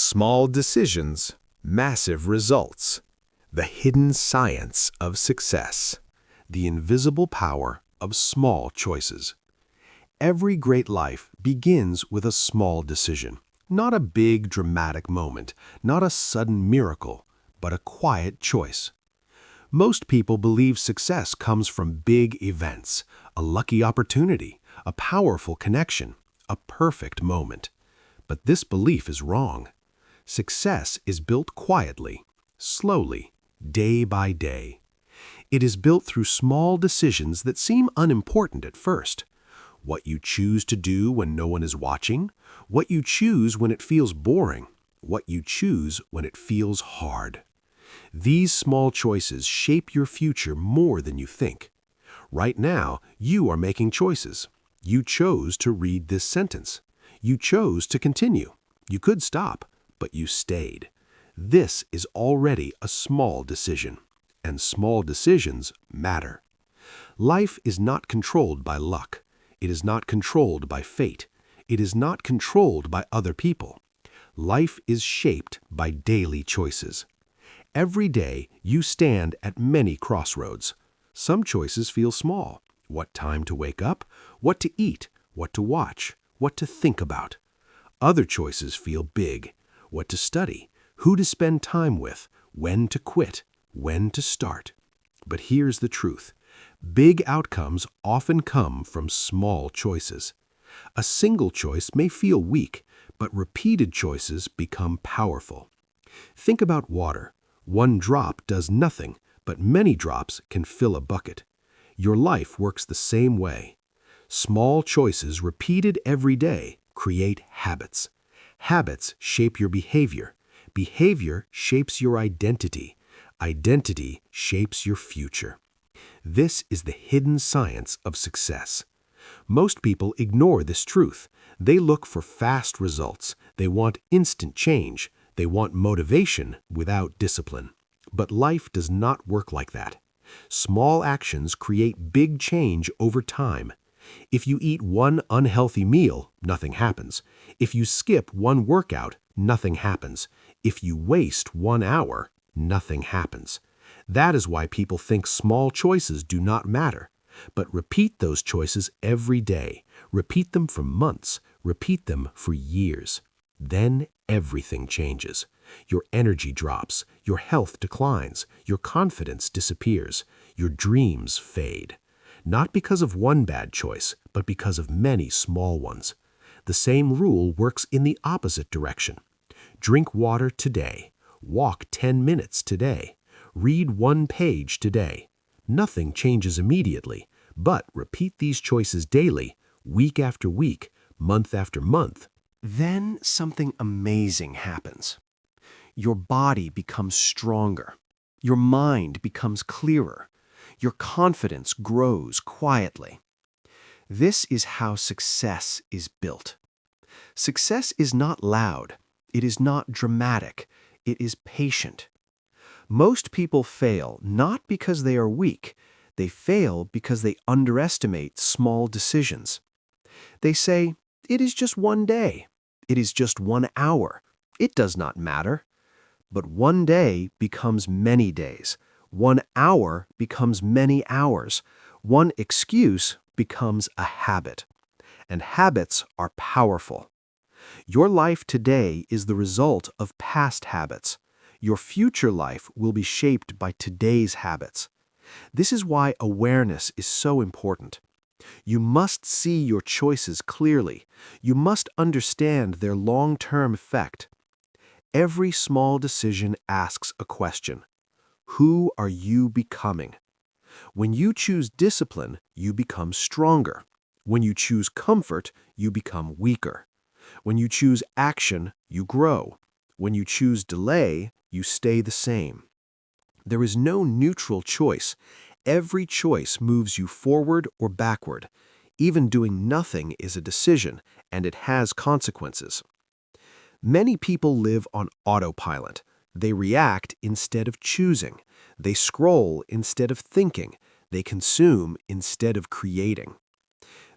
Small decisions, massive results. The hidden science of success. The invisible power of small choices. Every great life begins with a small decision. Not a big dramatic moment, not a sudden miracle, but a quiet choice. Most people believe success comes from big events, a lucky opportunity, a powerful connection, a perfect moment. But this belief is wrong. Success is built quietly, slowly, day by day. It is built through small decisions that seem unimportant at first. What you choose to do when no one is watching, what you choose when it feels boring, what you choose when it feels hard. These small choices shape your future more than you think. Right now, you are making choices. You chose to read this sentence. You chose to continue. You could stop, but you stayed. This is already a small decision, and small decisions matter. Life is not controlled by luck. It is not controlled by fate. It is not controlled by other people. Life is shaped by daily choices. Every day, you stand at many crossroads. Some choices feel small. What time to wake up, what to eat, what to watch, what to think about. Other choices feel big. What to study, who to spend time with, when to quit, when to start. But here's the truth. Big outcomes often come from small choices. A single choice may feel weak, but repeated choices become powerful. Think about water. One drop does nothing, but many drops can fill a bucket. Your life works the same way. Small choices repeated every day create habits. Habits shape your behavior. Behavior shapes your identity. Identity shapes your future. This is the hidden science of success. Most people ignore this truth. They look for fast results. They want instant change. They want motivation without discipline. But life does not work like that. Small actions create big change over time. If you eat one unhealthy meal, nothing happens. If you skip one workout, nothing happens. If you waste 1 hour, nothing happens. That is why people think small choices do not matter. But repeat those choices every day. Repeat them for months. Repeat them for years. Then everything changes. Your energy drops. Your health declines. Your confidence disappears. Your dreams fade. Not because of one bad choice, but because of many small ones. The same rule works in the opposite direction. Drink water today. Walk 10 minutes today. Read 1 page today. Nothing changes immediately, but repeat these choices daily, week after week, month after month. Then something amazing happens. Your body becomes stronger. Your mind becomes clearer. Your confidence grows quietly. This is how success is built. Success is not loud. It is not dramatic. It is patient. Most people fail not because they are weak. They fail because they underestimate small decisions. They say, "It is just 1 day. It is just 1 hour. It does not matter." But 1 day becomes many days. 1 hour becomes many hours. One excuse becomes a habit. And habits are powerful. Your life today is the result of past habits. Your future life will be shaped by today's habits. This is why awareness is so important. You must see your choices clearly. You must understand their long-term effect. Every small decision asks a question. Who are you becoming? When you choose discipline, you become stronger. When you choose comfort, you become weaker. When you choose action, you grow. When you choose delay, you stay the same. There is no neutral choice. Every choice moves you forward or backward. Even doing nothing is a decision, and it has consequences. Many people live on autopilot. They react instead of choosing. They scroll instead of thinking. They consume instead of creating.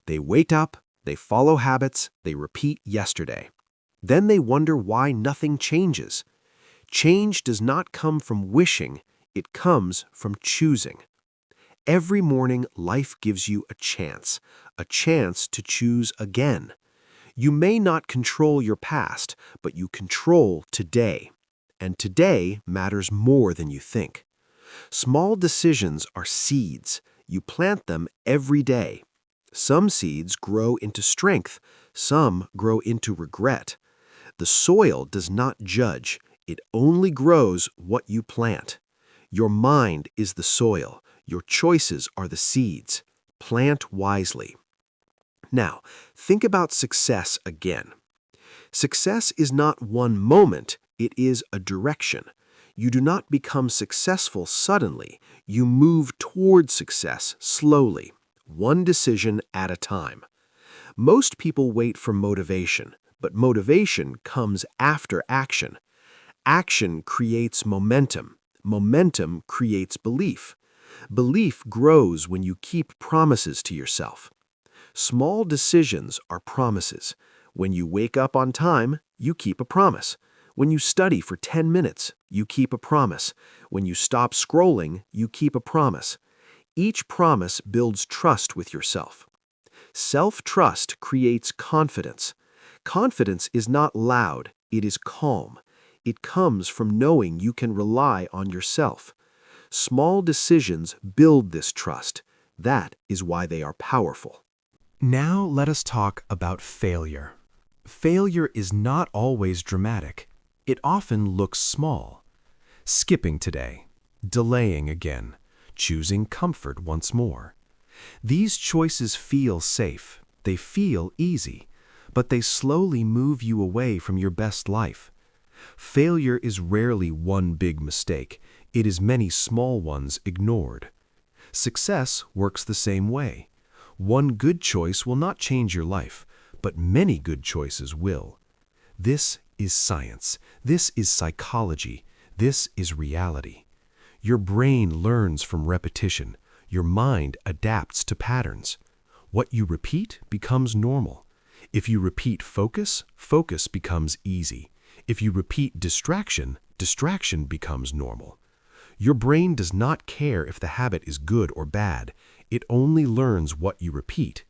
They wake up, they follow habits, they repeat yesterday. Then they wonder why nothing changes. Change does not come from wishing, it comes from choosing. Every morning, life gives you a chance to choose again. You may not control your past, but you control today. And today matters more than you think. Small decisions are seeds. You plant them every day. Some seeds grow into strength, some grow into regret. The soil does not judge, it only grows what you plant. Your mind is the soil, your choices are the seeds. Plant wisely. Now, think about success again. Success is not one moment, it is a direction. You do not become successful suddenly, you move toward success slowly, one decision at a time. Most people wait for motivation, but motivation comes after action. Action creates momentum. Momentum creates belief. Belief grows when you keep promises to yourself. Small decisions are promises. When you wake up on time, you keep a promise. When you study for 10 minutes, you keep a promise. When you stop scrolling, you keep a promise. Each promise builds trust with yourself. Self-trust creates confidence. Confidence is not loud, it is calm. It comes from knowing you can rely on yourself. Small decisions build this trust. That is why they are powerful. Now let us talk about failure. Failure is not always dramatic. It often looks small. Skipping today, delaying again, choosing comfort once more. These choices feel safe, they feel easy, but they slowly move you away from your best life. Failure is rarely one big mistake, it is many small ones ignored. Success works the same way. One good choice will not change your life, but many good choices will. This is science, this is psychology, this is reality. Your brain learns from repetition. Your mind adapts to patterns. What you repeat becomes normal. If you repeat focus, focus becomes easy. If you repeat distraction, distraction becomes normal. Your brain does not care if the habit is good or bad. It only learns what you repeat.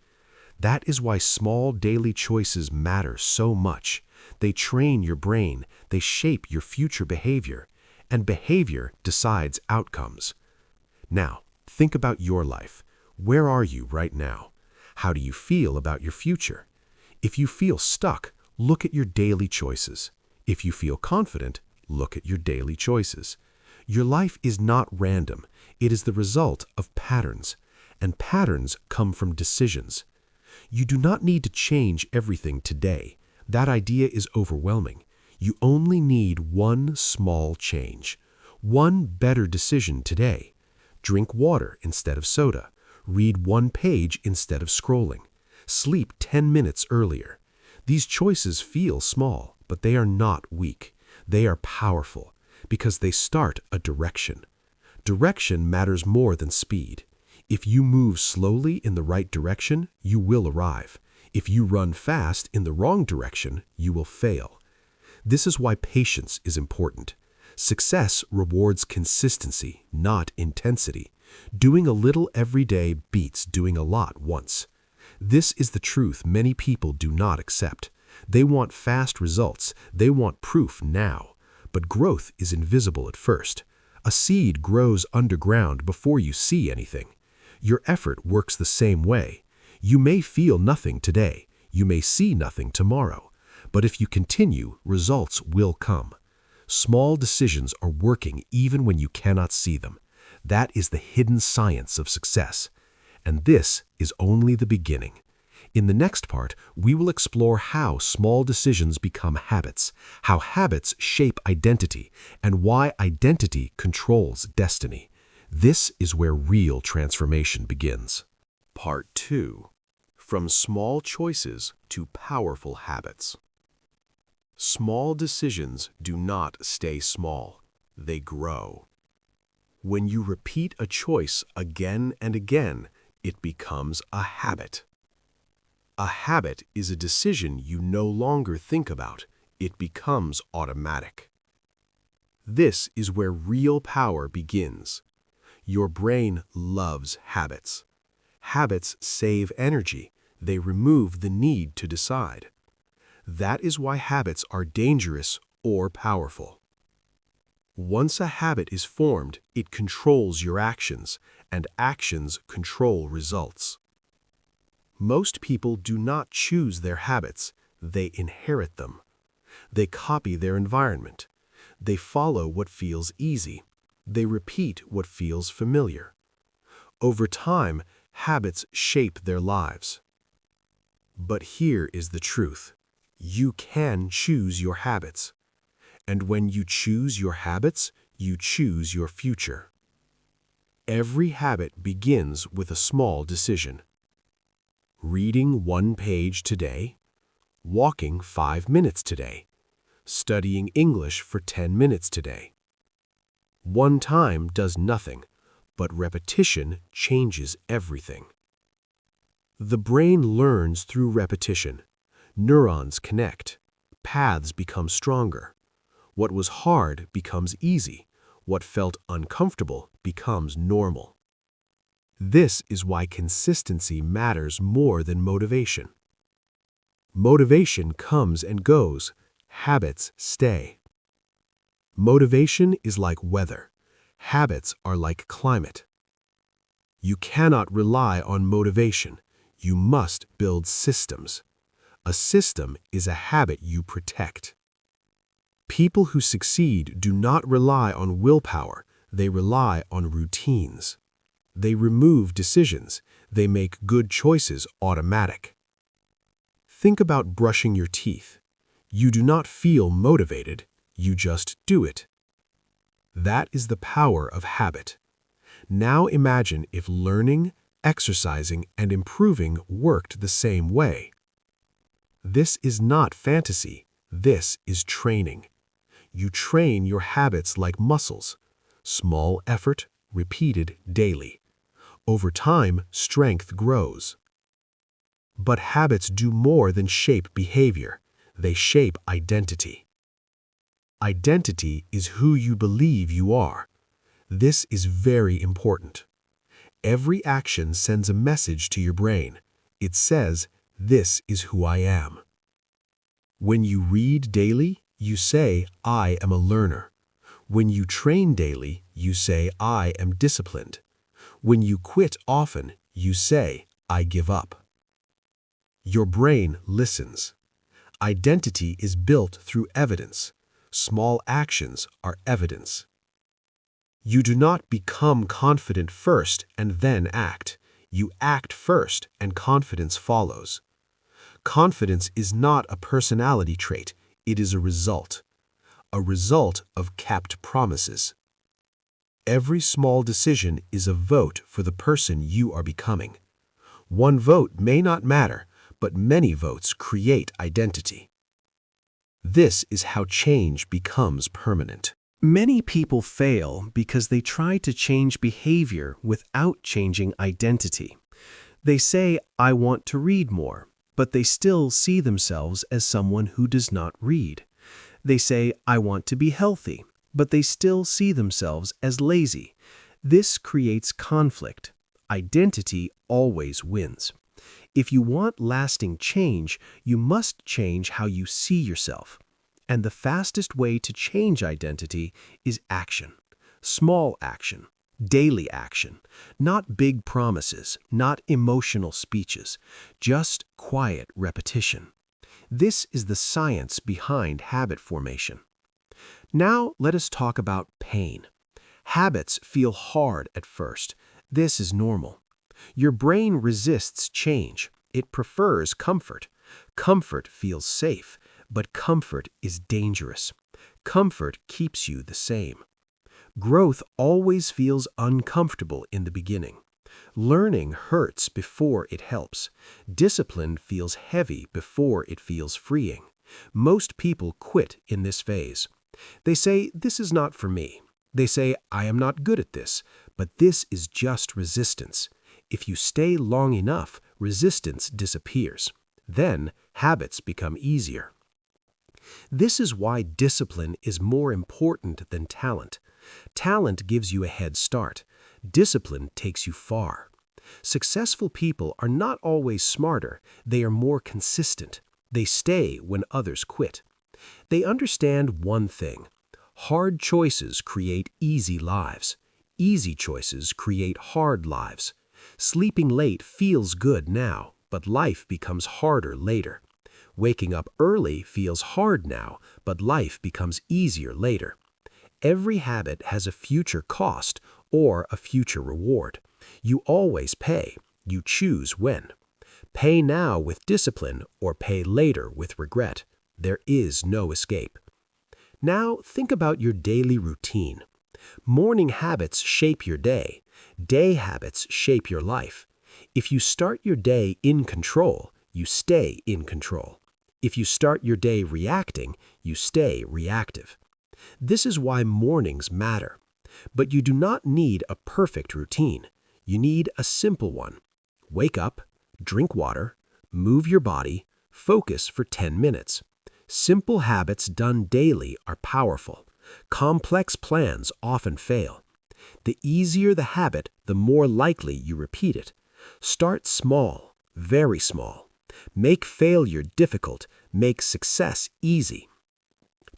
That is why small daily choices matter so much. They train your brain, they shape your future behavior, and behavior decides outcomes. Now, think about your life. Where are you right now? How do you feel about your future? If you feel stuck, look at your daily choices. If you feel confident, look at your daily choices. Your life is not random. It is the result of patterns, and patterns come from decisions. You do not need to change everything today. That idea is overwhelming. You only need one small change, one better decision today. Drink water instead of soda. Read one page instead of scrolling. Sleep 10 minutes earlier. These choices feel small, but they are not weak. They are powerful because they start a direction. Direction matters more than speed. If you move slowly in the right direction, you will arrive. If you run fast in the wrong direction, you will fail. This is why patience is important. Success rewards consistency, not intensity. Doing a little every day beats doing a lot once. This is the truth many people do not accept. They want fast results, they want proof now. But growth is invisible at first. A seed grows underground before you see anything. Your effort works the same way. You may feel nothing today, you may see nothing tomorrow. But if you continue, results will come. Small decisions are working even when you cannot see them. That is the hidden science of success. And this is only the beginning. In the next part, we will explore how small decisions become habits, how habits shape identity, and why identity controls destiny. This is where real transformation begins. Part 2. From small choices to powerful habits. Small decisions do not stay small, they grow. When you repeat a choice again and again, it becomes a habit. A habit is a decision you no longer think about, it becomes automatic. This is where real power begins. Your brain loves habits. Habits save energy. They remove the need to decide. That is why habits are dangerous or powerful. Once a habit is formed, it controls your actions, and actions control results. Most people do not choose their habits, they inherit them. They copy their environment. They follow what feels easy. They repeat what feels familiar. Over time, habits shape their lives. But here is the truth. You can choose your habits. And when you choose your habits, you choose your future. Every habit begins with a small decision. Reading 1 page today, walking 5 minutes today, studying English for 10 minutes today. One time does nothing, but repetition changes everything. The brain learns through repetition. Neurons connect. Paths become stronger. What was hard becomes easy. What felt uncomfortable becomes normal. This is why consistency matters more than motivation. Motivation comes and goes. Habits stay. Motivation is like weather. Habits are like climate. You cannot rely on motivation. You must build systems. A system is a habit you protect. People who succeed do not rely on willpower. They rely on routines. They remove decisions. They make good choices automatic. Think about brushing your teeth. You do not feel motivated. You just do it. That is the power of habit. Now imagine if learning, exercising, and improving worked the same way. This is not fantasy. This is training. You train your habits like muscles. Small effort, repeated daily. Over time, strength grows. But habits do more than shape behavior. They shape identity. Identity is who you believe you are. This is very important. Every action sends a message to your brain. It says, "This is who I am." When you read daily, you say, "I am a learner." When you train daily, you say, "I am disciplined." When you quit often, you say, "I give up." Your brain listens. Identity is built through evidence. Small actions are evidence. You do not become confident first and then act. You act first and confidence follows. Confidence is not a personality trait. It is a result of kept promises. Every small decision is a vote for the person you are becoming. One vote may not matter, but many votes create identity. This is how change becomes permanent. Many people fail because they try to change behavior without changing identity. They say, "I want to read more," but they still see themselves as someone who does not read. They say, "I want to be healthy," but they still see themselves as lazy. This creates conflict. Identity always wins. If you want lasting change, you must change how you see yourself. And the fastest way to change identity is action. Small action, daily action, not big promises, not emotional speeches, just quiet repetition. This is the science behind habit formation. Now let us talk about pain. Habits feel hard at first. This is normal. Your brain resists change. It prefers comfort. Comfort feels safe, but comfort is dangerous. Comfort keeps you the same. Growth always feels uncomfortable in the beginning. Learning hurts before it helps. Discipline feels heavy before it feels freeing. Most people quit in this phase. They say, "This is not for me." They say, "I am not good at this," but this is just resistance. If you stay long enough, resistance disappears. Then habits become easier. This is why discipline is more important than talent. Talent gives you a head start. Discipline takes you far. Successful people are not always smarter, they are more consistent. They stay when others quit. They understand one thing. Hard choices create easy lives. Easy choices create hard lives. Sleeping late feels good now, but life becomes harder later. Waking up early feels hard now, but life becomes easier later. Every habit has a future cost or a future reward. You always pay. You choose when. Pay now with discipline or pay later with regret. There is no escape. Now think about your daily routine. Morning habits shape your day. Day habits shape your life. If you start your day in control, you stay in control. If you start your day reacting, you stay reactive. This is why mornings matter. But you do not need a perfect routine. You need a simple one. Wake up, drink water, move your body, focus for 10 minutes. Simple habits done daily are powerful. Complex plans often fail. The easier the habit, the more likely you repeat it. Start small, very small. Make failure difficult, make success easy.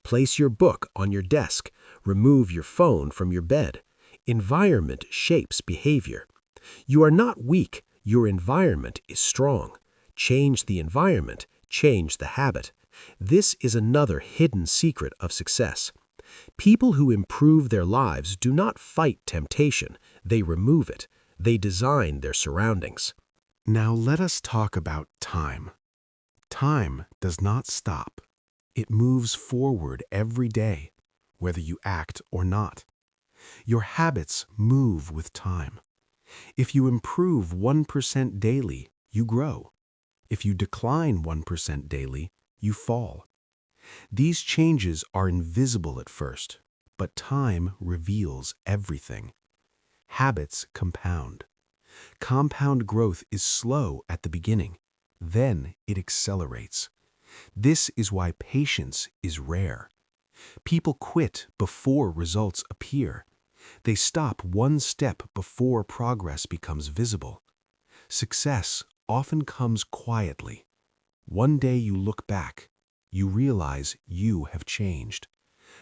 Place your book on your desk. Remove your phone from your bed. Environment shapes behavior. You are not weak, your environment is strong. Change the environment, change the habit. This is another hidden secret of success. People who improve their lives do not fight temptation, they remove it. They design their surroundings. Now let us talk about time. Time does not stop. It moves forward every day, whether you act or not. Your habits move with time. If you improve 1% daily, you grow. If you decline 1% daily, you fall. These changes are invisible at first, but time reveals everything. Habits compound. Compound growth is slow at the beginning, then it accelerates. This is why patience is rare. People quit before results appear. They stop one step before progress becomes visible. Success often comes quietly. One day you look back, you realize you have changed.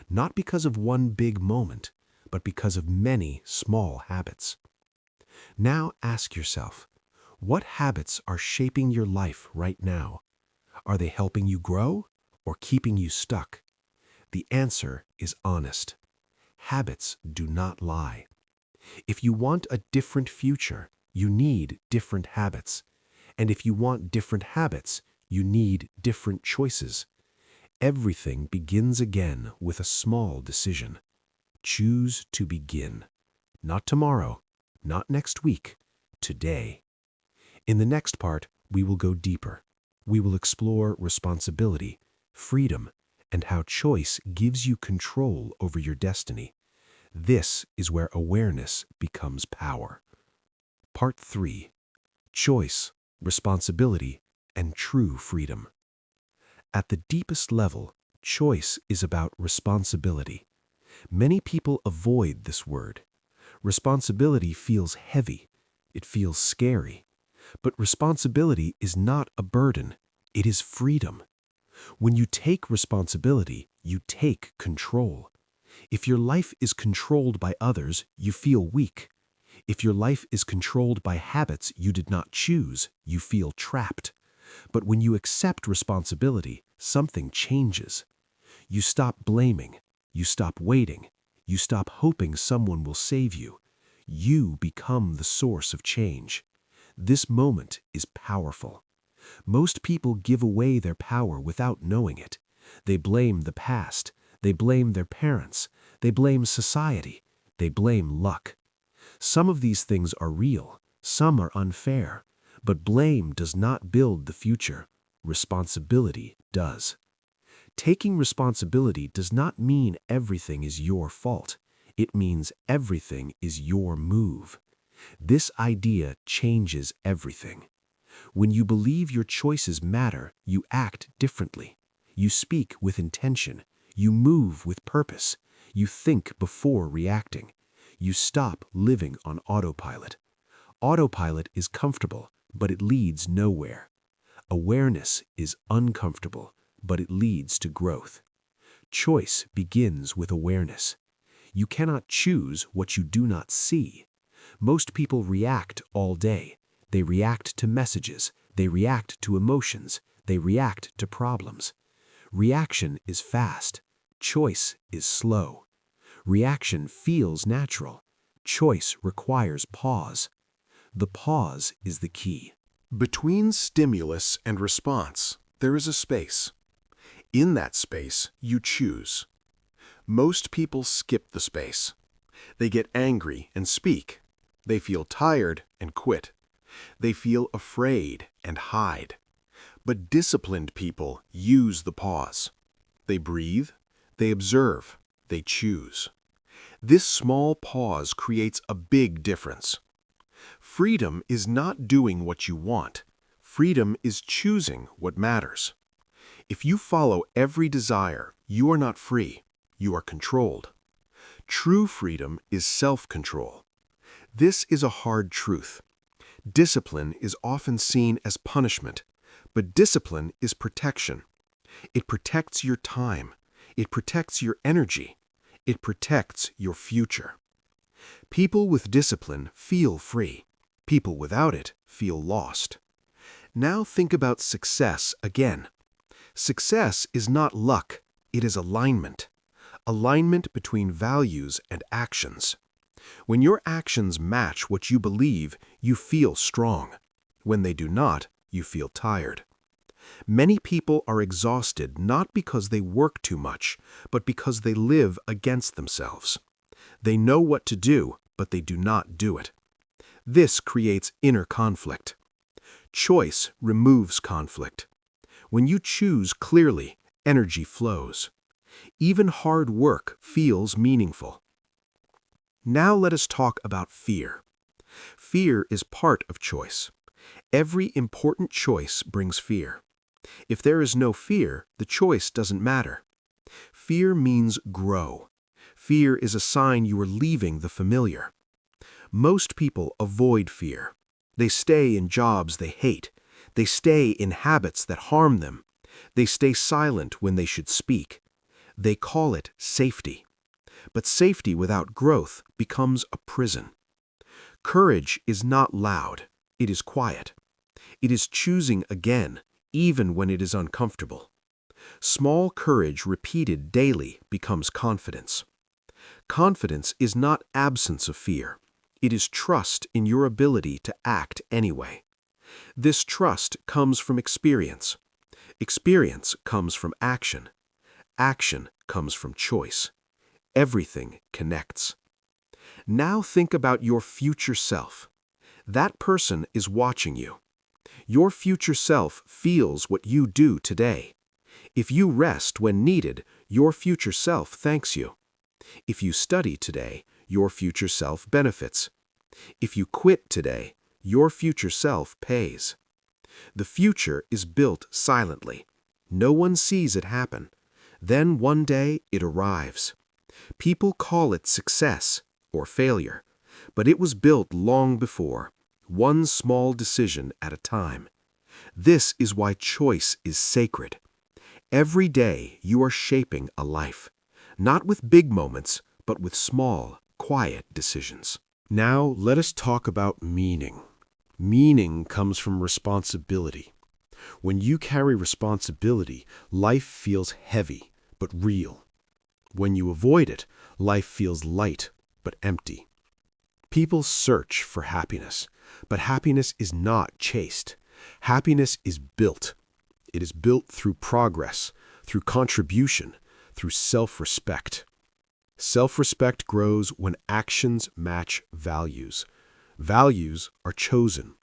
Not because of one big moment, but because of many small habits. Now ask yourself, what habits are shaping your life right now? Are they helping you grow or keeping you stuck? The answer is honest. Habits do not lie. If you want a different future, you need different habits. And if you want different habits, you need different choices. Everything begins again with a small decision. Choose to begin. Not tomorrow, not next week, today. In the next part, we will go deeper. We will explore responsibility, freedom, and how choice gives you control over your destiny. This is where awareness becomes power. Part 3. Choice, responsibility, and true freedom. At the deepest level, choice is about responsibility. Many people avoid this word. Responsibility feels heavy. It feels scary. But responsibility is not a burden. It is freedom. When you take responsibility, you take control. If your life is controlled by others, you feel weak. If your life is controlled by habits you did not choose, you feel trapped. But when you accept responsibility, something changes. You stop blaming. You stop waiting. You stop hoping someone will save you. You become the source of change. This moment is powerful. Most people give away their power without knowing it. They blame the past. They blame their parents. They blame society. They blame luck. Some of these things are real. Some are unfair. But blame does not build the future. Responsibility does. Taking responsibility does not mean everything is your fault. It means everything is your move. This idea changes everything. When you believe your choices matter, you act differently. You speak with intention. You move with purpose. You think before reacting. You stop living on autopilot. Autopilot is comfortable, but it leads nowhere. Awareness is uncomfortable, but it leads to growth. Choice begins with awareness. You cannot choose what you do not see. Most people react all day. They react to messages. They react to emotions. They react to problems. Reaction is fast. Choice is slow. Reaction feels natural. Choice requires pause. The pause is the key. Between stimulus and response, there is a space. In that space, you choose. Most people skip the space. They get angry and speak. They feel tired and quit. They feel afraid and hide. But disciplined people use the pause. They breathe, they observe, they choose. This small pause creates a big difference. Freedom is not doing what you want. Freedom is choosing what matters. If you follow every desire, you are not free. You are controlled. True freedom is self-control. This is a hard truth. Discipline is often seen as punishment, but discipline is protection. It protects your time. It protects your energy. It protects your future. People with discipline feel free. People without it feel lost. Now think about success again. Success is not luck. It is alignment. Alignment between values and actions. When your actions match what you believe, you feel strong. When they do not, you feel tired. Many people are exhausted not because they work too much, but because they live against themselves. They know what to do, but they do not do it. This creates inner conflict. Choice removes conflict. When you choose clearly, energy flows. Even hard work feels meaningful. Now let us talk about fear. Fear is part of choice. Every important choice brings fear. If there is no fear, the choice doesn't matter. Fear means grow. Fear is a sign you are leaving the familiar. Most people avoid fear. They stay in jobs they hate. They stay in habits that harm them. They stay silent when they should speak. They call it safety. But safety without growth becomes a prison. Courage is not loud. It is quiet. It is choosing again, even when it is uncomfortable. Small courage repeated daily becomes confidence. Confidence is not absence of fear. It is trust in your ability to act anyway. This trust comes from experience. Experience comes from action. Action comes from choice. Everything connects. Now think about your future self. That person is watching you. Your future self feels what you do today. If you rest when needed, your future self thanks you. If you study today, your future self benefits. If you quit today, your future self pays. The future is built silently. No one sees it happen. Then one day it arrives. People call it success or failure, but it was built long before, one small decision at a time. This is why choice is sacred. Every day you are shaping a life, not with big moments, but with small, quiet decisions. Now let us talk about meaning. Meaning comes from responsibility. When you carry responsibility, life feels heavy, but real. When you avoid it, life feels light, but empty. People search for happiness, but happiness is not chased. Happiness is built. It is built through progress, through contribution, through self-respect. Self-respect grows when actions match values. Values are chosen.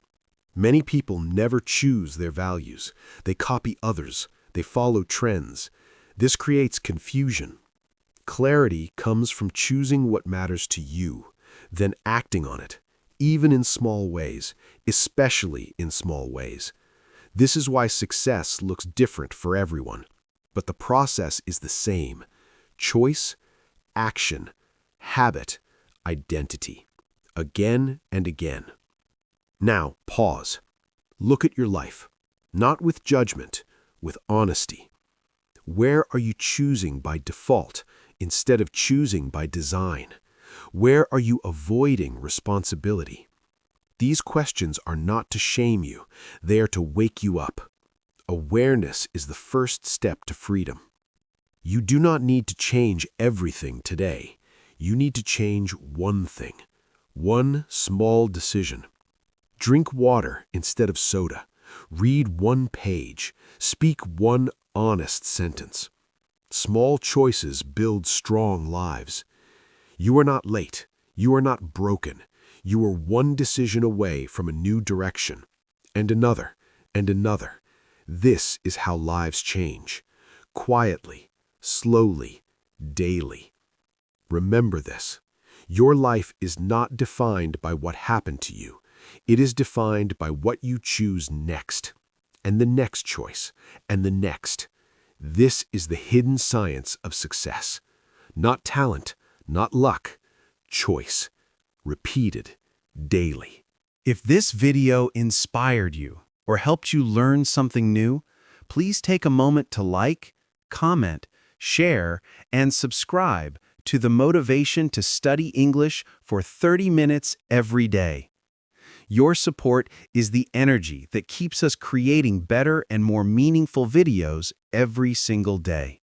Many people never choose their values. They copy others. They follow trends. This creates confusion. Clarity comes from choosing what matters to you, then acting on it, even in small ways, especially in small ways. This is why success looks different for everyone. but the process is the same. Choice, action, habit, identity. Again and again. Now, pause. Look at your life. Not with judgment, with honesty. Where are you choosing by default instead of choosing by design? Where are you avoiding responsibility? These questions are not to shame you. They are to wake you up. Awareness is the first step to freedom. You do not need to change everything today. You need to change one thing. One small decision. Drink water instead of soda. Read one page. Speak one honest sentence. Small choices build strong lives. You are not late. You are not broken. You are one decision away from a new direction. And another, and another. This is how lives change. Quietly, slowly, daily. Remember this. Your life is not defined by what happened to you. It is defined by what you choose next, and the next choice, and the next. This is the hidden science of success. Not talent, not luck, choice. Repeated daily. If this video inspired you or helped you learn something new, please take a moment to like, comment, share, and subscribe to the Motivation to Study English for 30 minutes every day. Your support is the energy that keeps us creating better and more meaningful videos every single day.